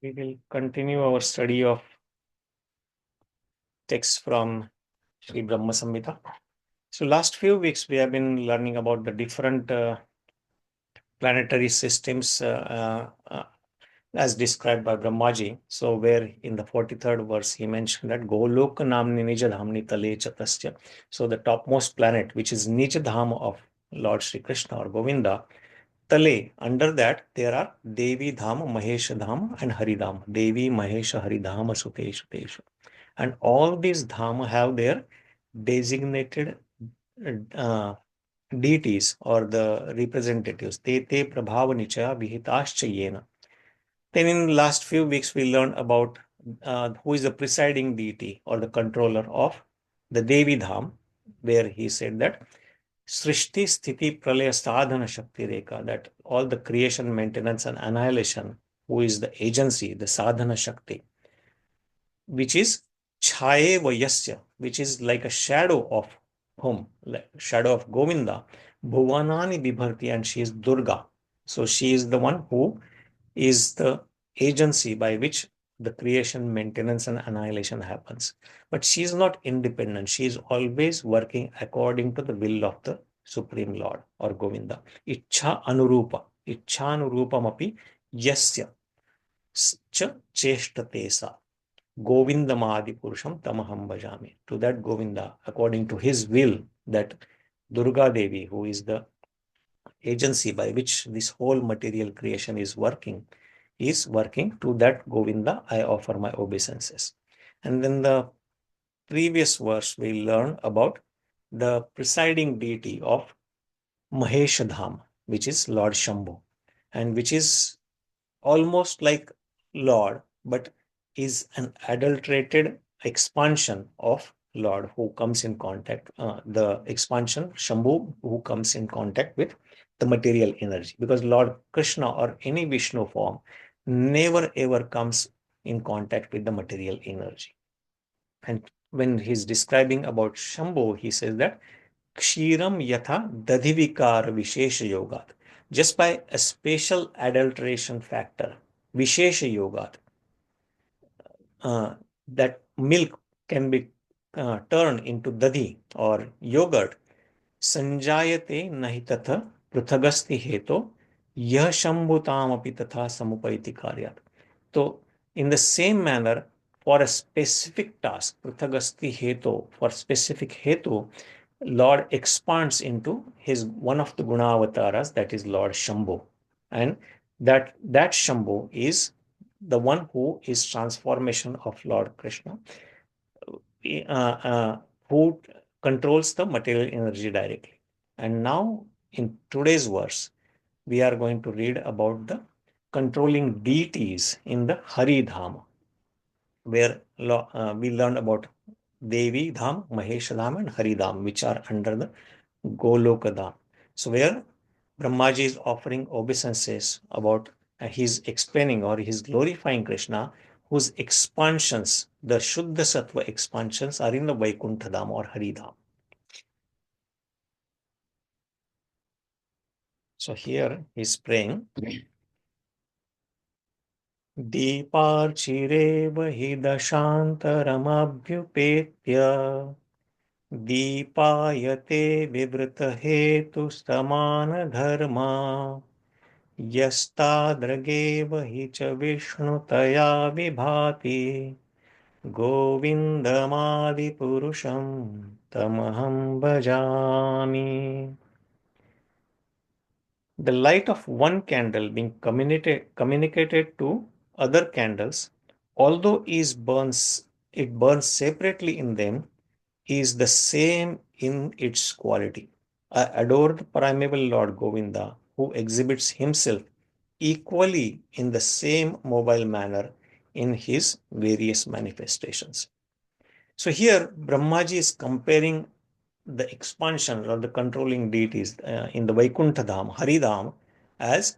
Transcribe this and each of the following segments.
We will continue our study of texts from Sri Brahma Samhita. So last few weeks we have been learning about the different planetary systems as described by Brahmaji. So where in the 43rd verse he mentioned that Golok namni nijadhamni tale chatasya. So the topmost planet, which is Nijadham of Lord Sri Krishna or Govinda, Tale, under that there are Devi Dham, Mahesh Dham and Hari Dham. Devi, Mahesh, Hari Dham, Suteshu, Teshu. And all these Dham have their designated deities or the representatives. Te te prabhava nichaya vihitascha yena. Then in last few weeks we learned about who is the presiding deity or the controller of the Devi Dham, where he said that Srishti Sthiti Pralaya Sadhana Shakti Rekha, that all the creation, maintenance, and annihilation, who is the agency, the Sadhana Shakti, which is Chaye Vayasya, which is like a shadow of whom? Like shadow of Govinda, Bhuvanani Vibhāti, and she is Durga. So she is the one who is the agency by which the creation, maintenance, and annihilation happens. But she is not independent. She is always working according to the will of the Supreme Lord or Govinda. Ichha anurupa. Ichha anurupam api yasya cha cheshtate sa. Govindam ādi-puruṣaṁ tamaham bhajāmi. To that Govinda, according to his will, that Durga Devi, who is the agency by which this whole material creation is working to that Govinda I offer my obeisances. And then the previous verse we learned about the presiding deity of Mahesh Dham, which is Lord Shambhu, and which is almost like Lord, but is an adulterated expansion of Lord who comes in contact, the expansion Shambhu who comes in contact with the material energy, because Lord Krishna or any Vishnu form never ever comes in contact with the material energy. And when he's describing about Shambhu, he says that Kshiram yatha dadhivikar vishesha yogat. Just by a special adulteration factor, vishesha yogat, that milk can be turned into dadhi or yogurt. Sanjayate nahi tatha pruthagasti heto yah shambhutam api tatha samupaiti karyat. So in the same manner, for a specific task, pruthagasti heto, for specific hetu, Lord expands into his one of the guna avatars, that is Lord Shambhu. And that Shambhu is the one who is transformation of Lord Krishna, who controls the material energy directly. And now in today's verse, we are going to read about the controlling deities in the Hari Dham, where we learned about Devi Dham, Mahesh Dham, and Hari Dham, which are under the Goloka Dham. So where Brahmaji is offering obeisances about he's explaining or he's glorifying Krishna, whose expansions, the Shuddha Sattva expansions, are in the Vaikuntha Dham or Hari Dham. So here he's praying, dīpārcir हि daśāntaram abhyupetya dīpāyate vivṛta-hetu-samāna-dharmā tādṛg हि ca viṣṇutayā vibhāti govindam ādi-puruṣaṁ tam ahaṁ bhajāmi. The light of one candle being communicated to other candles, although it burns separately in them, is the same in its quality. I adore the primeval Lord Govinda, who exhibits himself equally in the same mobile manner in his various manifestations. So here Brahmaji is comparing the expansion or the controlling deities in the Vaikuntha Dham, Hari Dham, as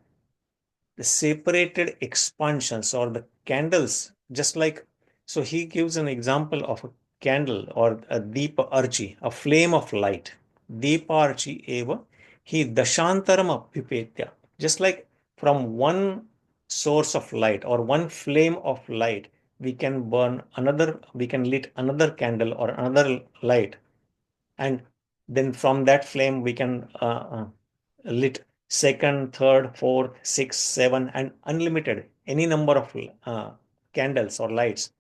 the separated expansions or the candles, just like, so he gives an example of a candle or a dīpārcir, a flame of light. Dīpārcir eva hi daśāntaram abhyupetya. Just like from one source of light or one flame of light, we can lit another candle or another light, and then from that flame we can lit second, third, fourth, sixth, seven, and unlimited, any number of candles or lights.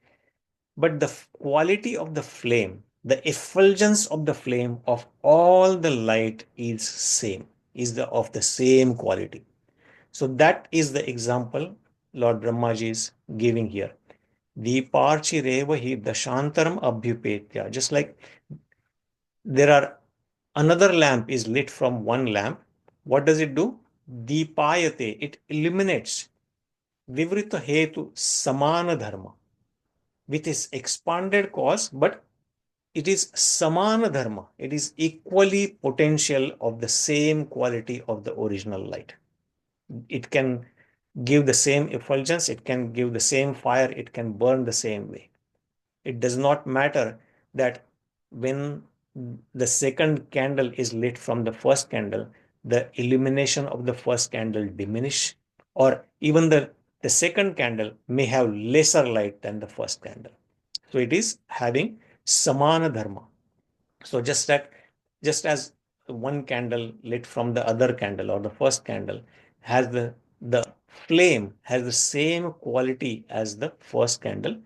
But the quality of the flame, the effulgence of the flame of all the light is same, is of the same quality. So that is the example Lord Brahmaji is giving here. Dīpārcir hi daśāntaram abhyupetya. Just like there are another lamp is lit from one lamp, what does it do? Dīpāyate. It illuminates vivṛta-hetu-samāna-dharmā with its expanded cause, but it is samāna-dharmā. It is equally potential of the same quality of the original light. It can give the same effulgence, it can give the same fire, it can burn the same way. It does not matter that when the second candle is lit from the first candle, the illumination of the first candle diminish, or even the second candle may have lesser light than the first candle. So it is having samana dharma. So just as one candle lit from the other candle or the first candle has the flame has the same quality as the first candle.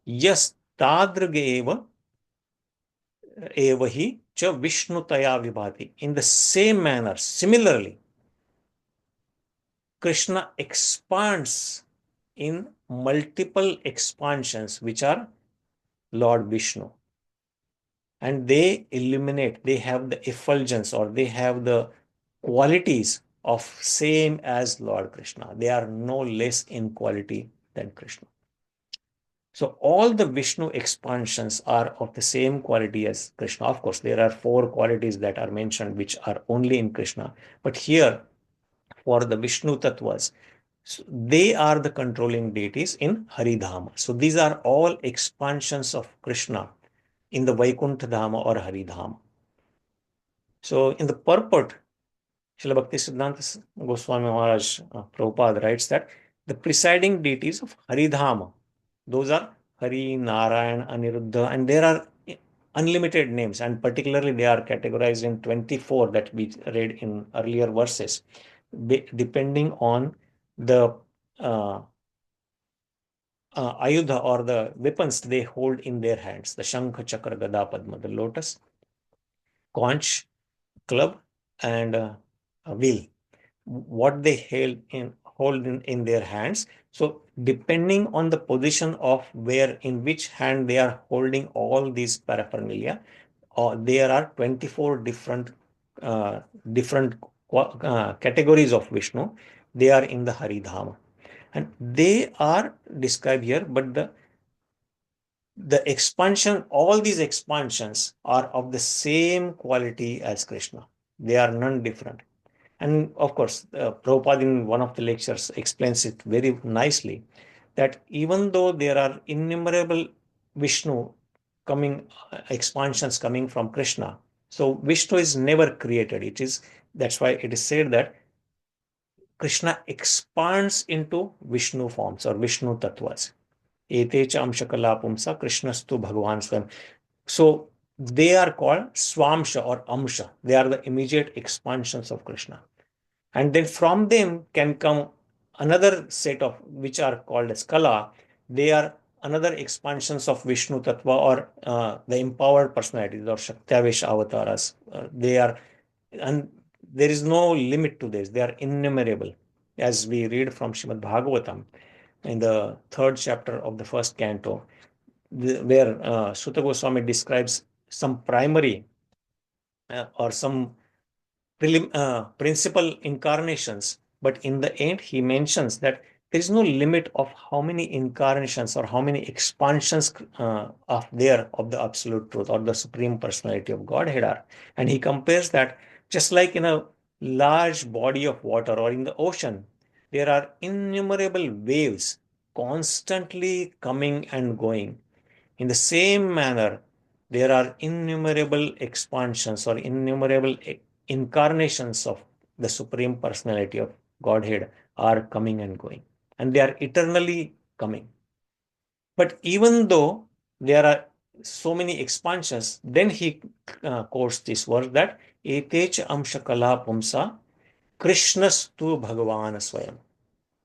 Yes, tādṛg eva hi cha viṣṇutayā vibhāti. In the same manner, similarly, Krishna expands in multiple expansions, which are Lord Vishnu. And they illuminate, they have the effulgence or they have the qualities of same as Lord Krishna. They are no less in quality than Krishna. So all the Vishnu expansions are of the same quality as Krishna. Of course, there are 4 qualities that are mentioned which are only in Krishna. But here, for the Vishnu Tattvas, so they are the controlling deities in Haridhama. So these are all expansions of Krishna in the Vaikuntha Dhama or Haridhama. So in the purport, Srila Bhaktisiddhanta Goswami Maharaj Prabhupada writes that the presiding deities of Haridhama, those are Hari, Narayan, Aniruddha, and there are unlimited names, and particularly they are categorized in 24 that we read in earlier verses, depending on the ayudha or the weapons they hold in their hands, the Shankha, Chakra, Gada, Padma, the lotus, conch, club, and a wheel, what they hold in their hands. So depending on the position of in which hand they are holding all these paraphernalia, there are 24 different categories of Vishnu. They are in the Haridhama, and they are described here, but the expansion, all these expansions are of the same quality as Krishna. They are none different. And of course, Prabhupada in one of the lectures explains it very nicely, that even though there are innumerable Vishnu expansions coming from Krishna, so Vishnu is never created. That's why it is said that Krishna expands into Vishnu forms or Vishnu Tattvas. Ete cha amshakala pumsa Krishnastu Bhagavan Swam. So they are called Swamsha or Amsha. They are the immediate expansions of Krishna. And then from them can come another set of which are called as Kala. They are another expansions of Vishnu Tattva or the empowered personalities or Shaktavesh avatars. They are, and there is no limit to this. They are innumerable. As we read from Srimad Bhagavatam in the 3rd chapter of the 1st canto, where Sutta Goswami describes some primary or some principal incarnations, but in the end he mentions that there is no limit of how many incarnations or how many expansions of the absolute truth or the supreme personality of Godhead are. And he compares that just like in a large body of water or in the ocean, there are innumerable waves constantly coming and going. In the same manner, there are innumerable expansions or innumerable incarnations of the Supreme Personality of Godhead are coming and going. and they are eternally coming. But even though there are so many expansions, then he quotes this verse that Etecha amshakala pumsa Krishnastu Bhagavan Swayam.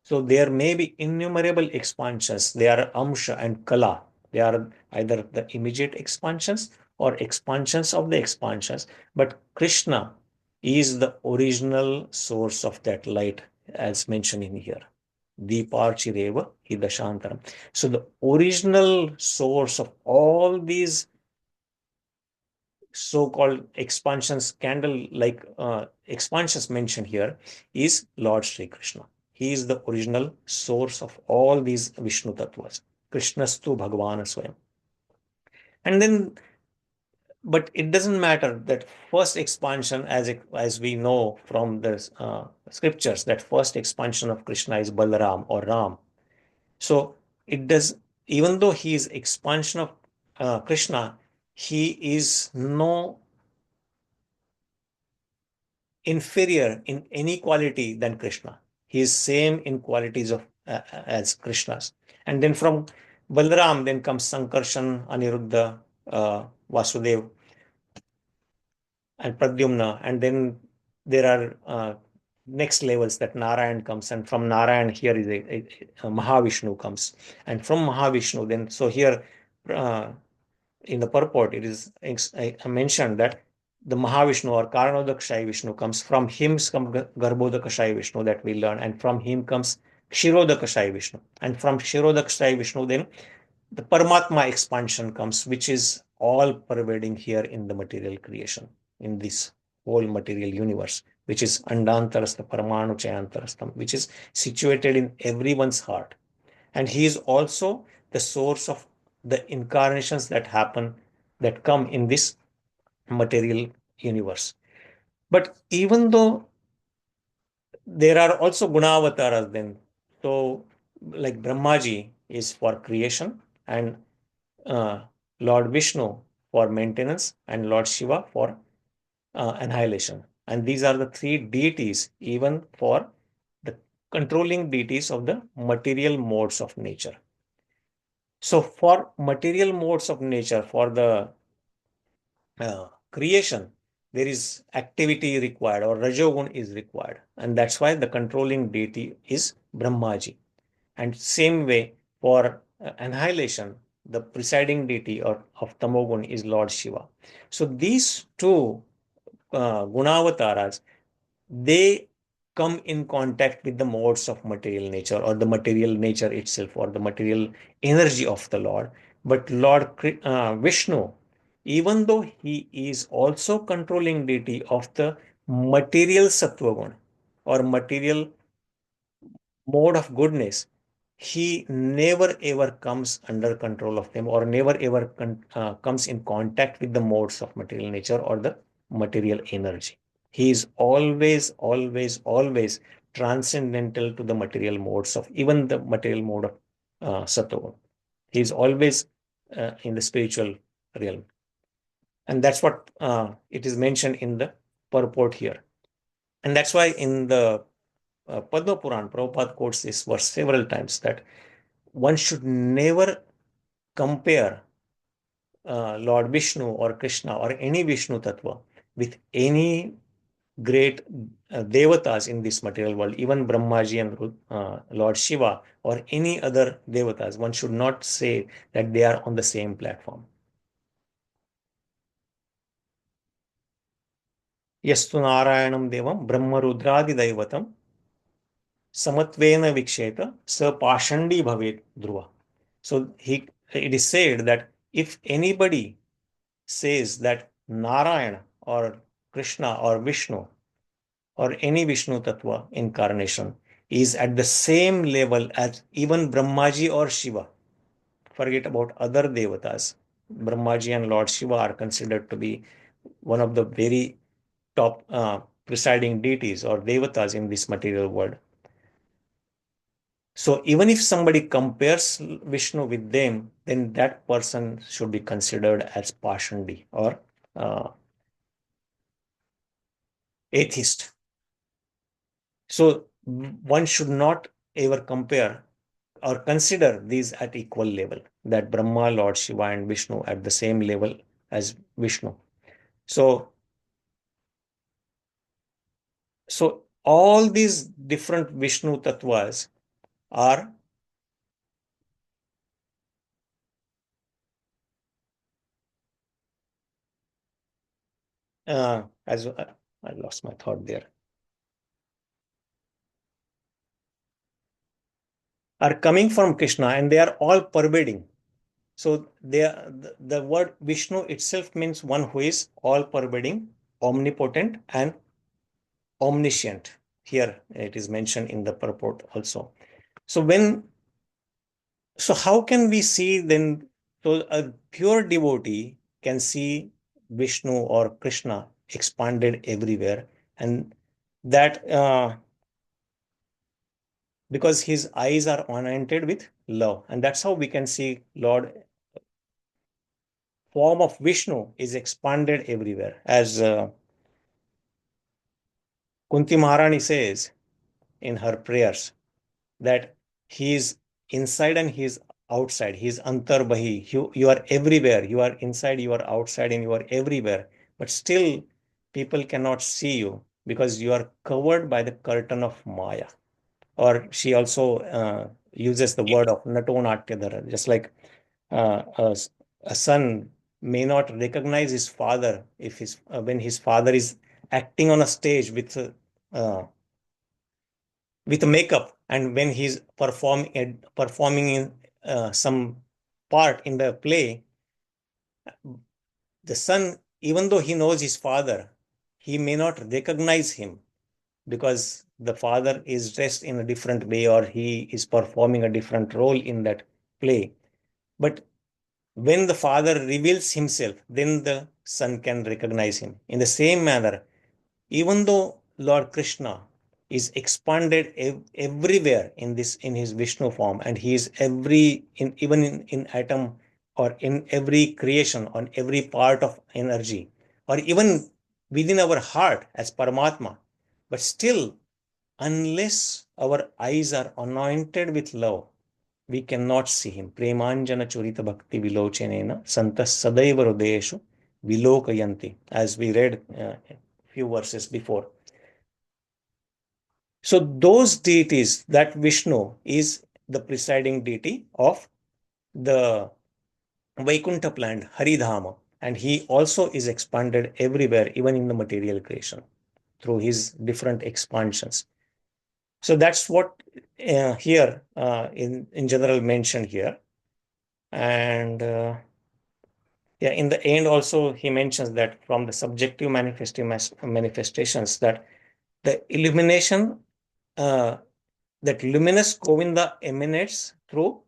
So there may be innumerable expansions. They are amsha and kala. They are either the immediate expansions or expansions of the expansions. But Krishna is the original source of that light, as mentioned in here. Dīpārcir hi daśāntaram. So the original source of all these so-called expansions, candle-like expansions mentioned here, is Lord Sri Krishna. He is the original source of all these Vishnu tattvas. Krishnastu Bhagavan Swayam. And then, but it doesn't matter that first expansion, as we know from the scriptures, that first expansion of Krishna is Balaram or Ram. So it does, even though he is expansion of Krishna, he is no inferior in any quality than Krishna. He is same in qualities of as Krishna's. And then from Balaram, then comes Sankarshan, Aniruddha, Vasudev, and Pradyumna. And then there are next levels that Narayan comes, and from Narayan here is a Mahavishnu comes, and from Mahavishnu then, so here in the purport it is mentioned that the Mahavishnu or Karanodakashayi Vishnu comes, from him comes Garbhodakashayi Vishnu that we learn, and from him comes Kshirodakashayi Vishnu, and from Kshirodakashayi Vishnu then the Paramatma expansion comes, which is all pervading here in the material creation, in this whole material universe, which is Andantarastha Paramanu Chayantarastham, which is situated in everyone's heart. And he is also the source of the incarnations that happen, that come in this material universe. But even though there are also Gunavataras then, so like Brahmaji is for creation, and Lord Vishnu for maintenance, and Lord Shiva for annihilation. And these are the three deities, even for the controlling deities of the material modes of nature. So for material modes of nature, for the creation, there is activity required, or Rajogun is required. And that's why the controlling deity is Brahmaji. And same way for annihilation, the presiding deity of Tamogun is Lord Shiva. So these two Gunavataras, they come in contact with the modes of material nature, or the material nature itself, or the material energy of the Lord. But Lord Vishnu, even though he is also controlling deity of the material sattva guna, or material mode of goodness, he never ever comes under control of them, or never ever comes in contact with the modes of material nature or the material energy. He is always, always, always transcendental to the material modes of even the material mode of sattva. He is always in the spiritual realm. And that's what it is mentioned in the purport here. And that's why in the Padma Puran, Prabhupada quotes this verse several times, that one should never compare Lord Vishnu or Krishna or any Vishnu Tattva with any great devatas in this material world, even Brahmaji and Lord Shiva or any other devatas. One should not say that they are on the same platform. Yastu Narayanam Devam Brahma Rudradi Daivatam Samatvena Viksheta Sa Pashandi Bhavet Dhruva. So it is said that if anybody says that Narayana or Krishna or Vishnu or any Vishnu Tattva incarnation is at the same level as even Brahmaji or Shiva, forget about other devatas. Brahmaji and Lord Shiva are considered to be one of the very top presiding deities or devatas in this material world. So even if somebody compares Vishnu with them, then that person should be considered as Pashandi or atheist. So one should not ever compare or consider these at equal level, that Brahma, Lord Shiva, and Vishnu at the same level as Vishnu. So all these different Vishnu tattvas are as I lost my thought there, are coming from Krishna, and they are all pervading. So the word Vishnu itself means one who is all pervading, omnipotent, and omniscient. Here it is mentioned in the purport also. So how can we see then? So a pure devotee can see Vishnu or Krishna expanded everywhere, and that because his eyes are anointed with love, and that's how we can see Lord form of Vishnu is expanded everywhere, as Kunti Maharani says in her prayers that he is inside and he is outside. He is antarbahi. You are everywhere. You are inside, you are outside, and you are everywhere. But still, people cannot see you because you are covered by the curtain of Maya. Or she also uses the word of Nato-Natyadhara, just like uh, a, a son may not recognize his father if when his father is acting on a stage uh, with makeup, and when he's performing in some part in the play, the son, even though he knows his father, he may not recognize him because the father is dressed in a different way or he is performing a different role in that play. But when the father reveals himself, then the son can recognize him. In the same manner, even though Lord Krishna is expanded everywhere in his Vishnu form, and he is even in atom or in every creation, on every part of energy, or even within our heart as Paramatma, but still, unless our eyes are anointed with love, we cannot see him. Premanjana churita bhakti vilochanena santas sadaiva hridayeshu vilokayanti, as we read a few verses before. So those deities, that Vishnu is the presiding deity of the Vaikuntha plant, Haridhama, and he also is expanded everywhere, even in the material creation, through his different expansions. So that's what here in general mentioned here. And yeah, in the end also he mentions that from the subjective manifestations, that the illumination, that luminous Govinda emanates through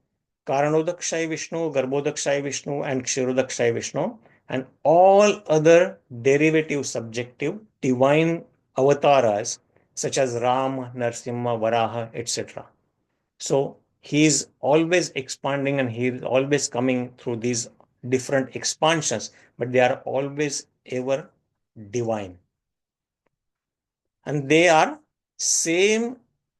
Karanodakshaya Vishnu, Garbhodakshaya Vishnu, and Kshirodakshaya Vishnu, and all other derivative subjective divine avatars such as Ram, Narsimha, Varaha, etc. So he is always expanding and he is always coming through these different expansions, but they are always ever divine. And they are same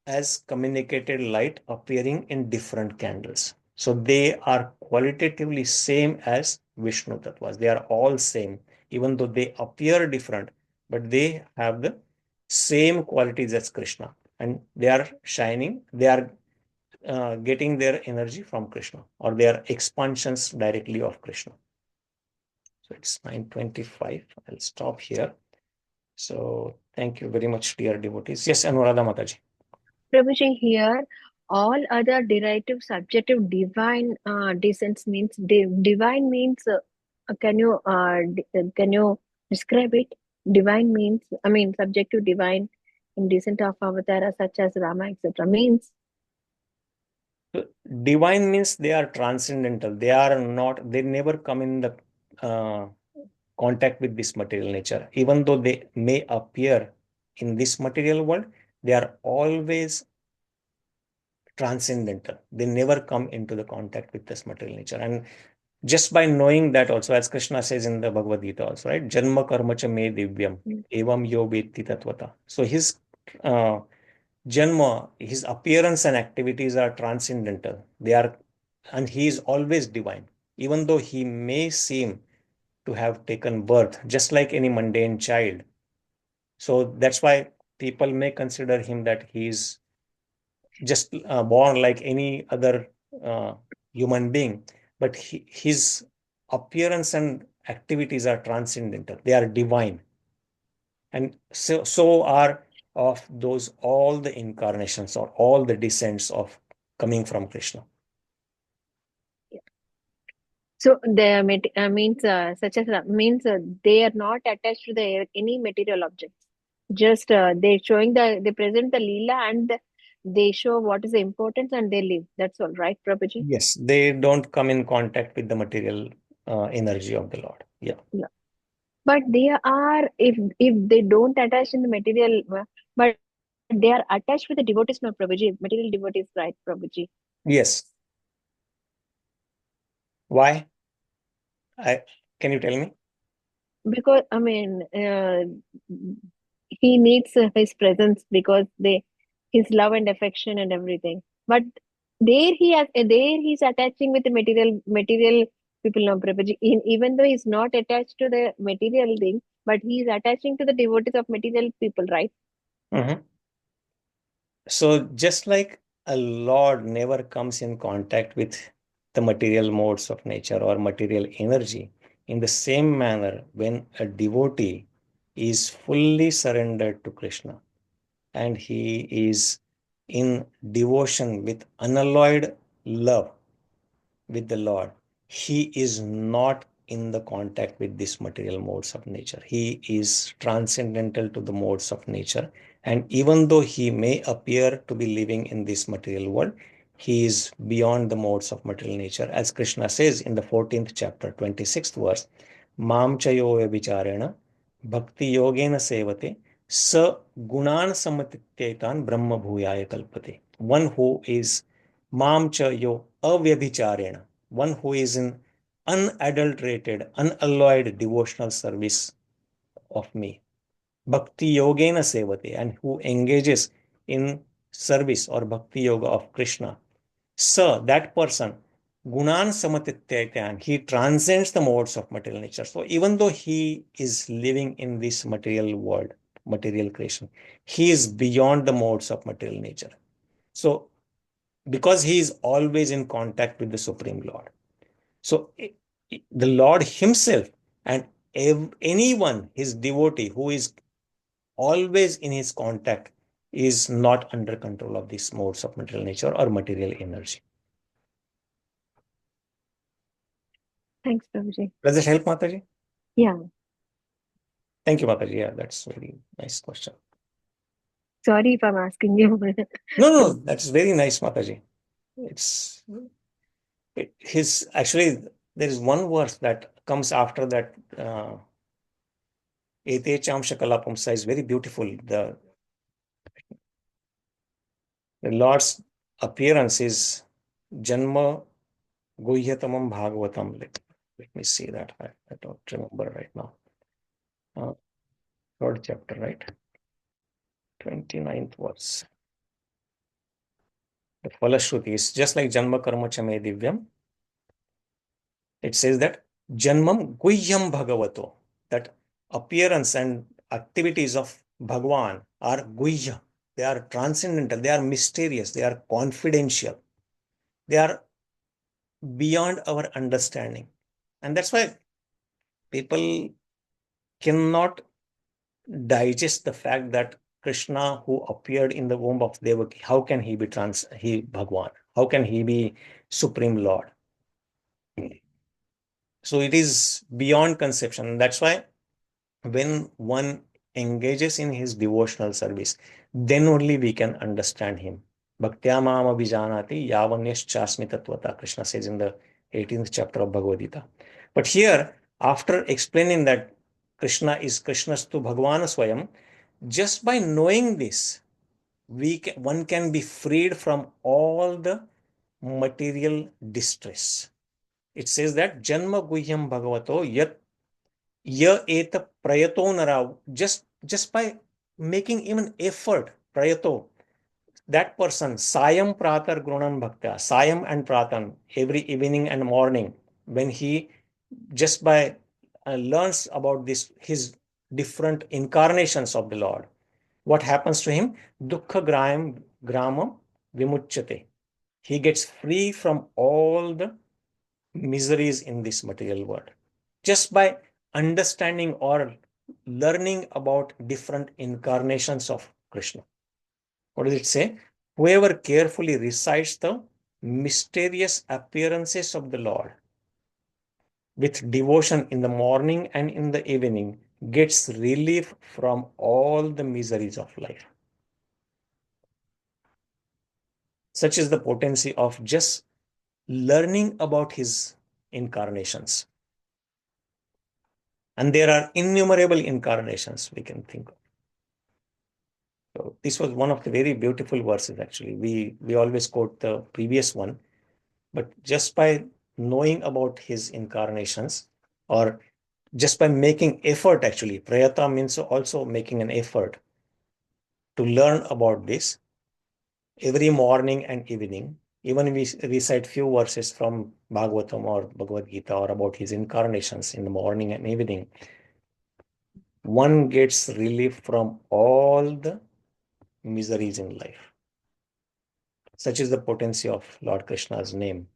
as communicated light appearing in different candles. So they are qualitatively same as Vishnu Tattvas. They are all same, even though they appear different, but they have the same qualities as Krishna. And they are shining, they are getting their energy from Krishna, or they are expansions directly of Krishna. So it's 9:25. I'll stop here. So thank you very much, dear devotees. Yes, Anuradha Mataji. Prabhuji, here all other derivative subjective divine descents means divine means can you describe it? Divine means, I mean, subjective divine in descent of avatara such as Rama, etc. means. Divine means they are transcendental. They are not, they never come in the contact with this material nature. Even though they may appear in this material world, they are always transcendental. They never come into the contact with this material nature. And just by knowing that also, as Krishna says in the Bhagavad Gita also, right? Janma karma cha me divyam, evam yo vetti tatvata. So his Janma, his appearance and activities are transcendental. And he is always divine, even though he may seem to have taken birth, just like any mundane child. So that's why people may consider him that he is just born like any other uh, human being, but his appearance and activities are transcendental. They are divine, and so are of those all the incarnations or all the descents of coming from Krishna. So they means such as means they are not attached to any material objects. Just they present the lila and they show what is the importance and they live. That's all, right, Prabhuji? Yes, they don't come in contact with the material energy of the Lord. Yeah. Yeah. But they are if they don't attach in the material, but they are attached with the devotees, no, Prabhuji. Material devotees, right, Prabhuji? Yes. Why? Can you tell me? Because he needs his presence because his love and affection and everything. But there he's attaching with the material people, no, Prabhuji. Even though he's not attached to the material thing, but he's attaching to the devotees of material people, right? Mhm. So just like a Lord never comes in contact with the material modes of nature or material energy, in the same manner, when a devotee is fully surrendered to Krishna and he is in devotion with unalloyed love with the Lord, he is not in the contact with these material modes of nature. He is transcendental to the modes of nature. And even though he may appear to be living in this material world, he is beyond the modes of material nature. As Krishna says in the 14th chapter, 26th verse, Mam chayo vicharena bhakti yogena sevate sa gunan samatitetan brahma bhuyaya kalpate. One who is Mam chayo avyabhicharena, one who is in unadulterated, unalloyed devotional service of me. Bhakti yogena sevate, and who engages in service or bhakti yoga of Krishna. So that person, gunan samatityaitan, he transcends the modes of material nature. So even though he is living in this material world, material creation, he is beyond the modes of material nature. So because he is always in contact with the Supreme Lord. So the Lord himself and anyone, his devotee who is always in his contact is not under control of these modes of material nature or material energy. Thanks, Prabhuji. Does it help, Mataji? Yeah. Thank you, Mataji. Yeah, that's a very nice question. Sorry if I'm asking you. No, that's very nice, Mataji. It's his actually there is one verse that comes after that. Ete chamsha kalapumsa is very beautiful. The Lord's appearance is Janma Guhyatamam Bhagavatam. Let me see that. I don't remember right now. Third chapter, right? 29th verse. The Falashruti is just like Janma Karma Chame Divyam. It says that Janmam Guhyam Bhagavato. That appearance and activities of Bhagwan are Guhya. They are transcendental. They are mysterious. They are confidential. They are beyond our understanding. And that's why people cannot digest the fact that Krishna, who appeared in the womb of Devaki, how can he be Bhagwan? How can he be Supreme Lord? So it is beyond conception. That's why when one engages in his devotional service, then only we can understand him. Bhaktya mam abhijanati yavanyaschasmi tatvata, Krishna says in the 18th chapter of Bhagavad Gita. But here, after explaining that Krishna is Krishnastu Bhagavana Swayam, just by knowing this, one can be freed from all the material distress. It says that Janma Guhyam Bhagavato Yat Ya Eta Prayato Nara, just by making even effort, Prayato, that person, Sayam Pratar Grunan Bhaktya, Sayam and Pratan, every evening and morning, when he just by learns about this, his different incarnations of the Lord, what happens to him? Dukkha gramam vimuchyate. He gets free from all the miseries in this material world. Just by understanding or learning about different incarnations of Krishna. What does it say? Whoever carefully recites the mysterious appearances of the Lord with devotion in the morning and in the evening gets relief from all the miseries of life. Such is the potency of just learning about his incarnations. And there are innumerable incarnations we can think of. So this was one of the very beautiful verses, actually. We always quote the previous one, but just by knowing about his incarnations, or just by making effort, actually, prayata means also making an effort to learn about this every morning and evening. Even we recite few verses from Bhagavatam or Bhagavad Gita or about his incarnations in the morning and evening, one gets relief from all the miseries in life. Such is the potency of Lord Krishna's name.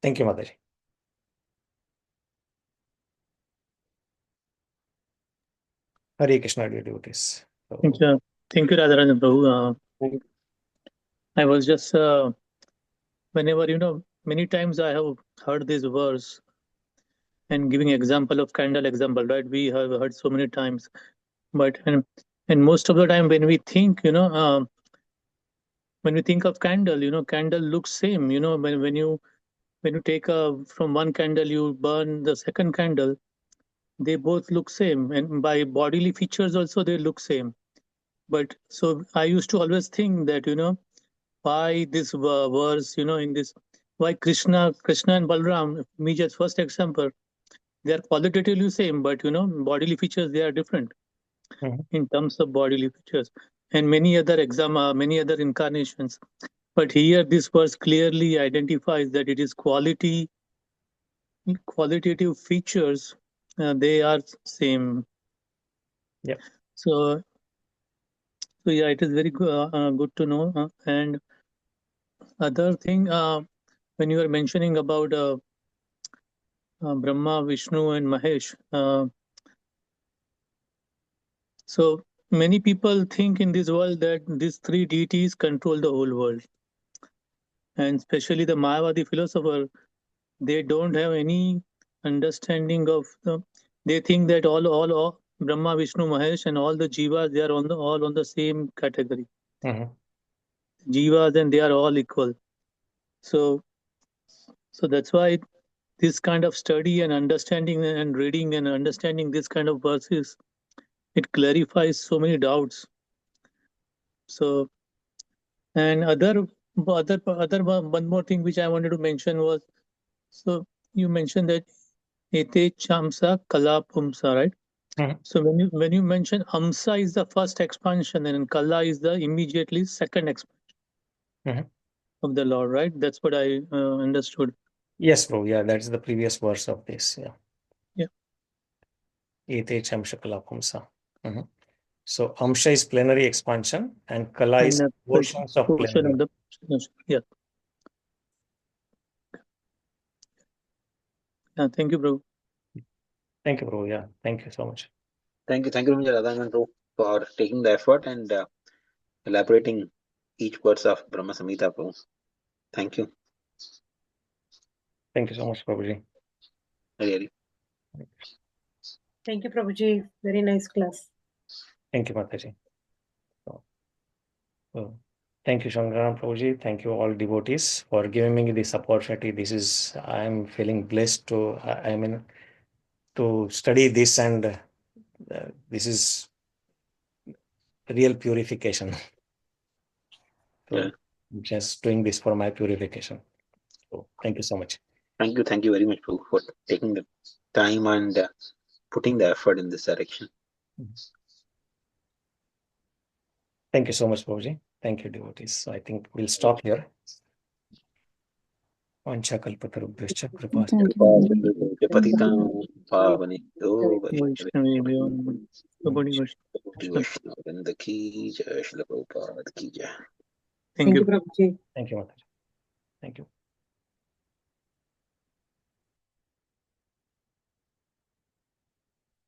Thank you, Mataji. Hare Krishna, dear devotees. Thank you, Radhā-Rañjana Prabhu. I was just, whenever, many times I have heard this verse and giving example of candle example, right? We have heard so many times, but and most of the time when we think, when we think of candle, candle looks same. When you take from one candle, you burn the second candle, they both look same, and by bodily features also they look same. But so I used to always think that, why this verse, in this, why Krishna and Balram, me just first example, they are qualitatively same, but bodily features, they are different in terms of bodily features, and many other incarnations. But here this verse clearly identifies that it is qualitative features, they are same. Yeah. So yeah, it is very good to know. And other thing, when you were mentioning about Brahma, Vishnu, and Mahesh, so many people think in this world that these three deities control the whole world, and especially the Mayavadi philosopher, they don't have any understanding of they think that all Brahma, Vishnu, Mahesh, and all the jivas, they are all on the same category. Jivas, and they are all equal. So that's why this kind of study and understanding and reading and understanding this kind of verses, it clarifies so many doubts. So, and other one more thing which I wanted to mention was, so you mentioned that ete chamsa kala pumsa, right? So when you mention amsa is the first expansion and kala is the immediately second expansion of the Lord, right? That's what I understood. Yes, bro. Yeah, that's the previous verse of this. Yeah. Yeah. Ete chamsa kala pumsa. So amsha is plenary expansion and kala is portions of plenary. Yeah. Thank you, bro. Thank you, bro. Yeah, thank you so much. Thank you, Radhā-Rañjana Prabhu, for taking the effort and elaborating each words of Brahma Samhita, Prabhu. Thank you. Thank you so much, Prabhuji. Really. Thank you, Prabhuji. Very nice class. Thank you, Mataji. Thank you, Shankaran Prabhuji. Thank you, all devotees, for giving me this opportunity. I am feeling blessed to study this, and this is real purification. So Yeah. I'm just doing this for my purification. So thank you so much. Thank you very much, Prabhu, for taking the time and putting the effort in this direction. Thank you so much, Prabhuji. Thank you, devotees. So I think we'll stop here. Vanchakalpatarubhyascha kripa. पतितां पावनेभ्यो वैष्णवेभ्यो नमः। Nobody was- वैष्णववृन्द की जय, श्रील प्रभुपाद की जय। Thank you. Prabhuji. Thank you, Mataji. Thank you.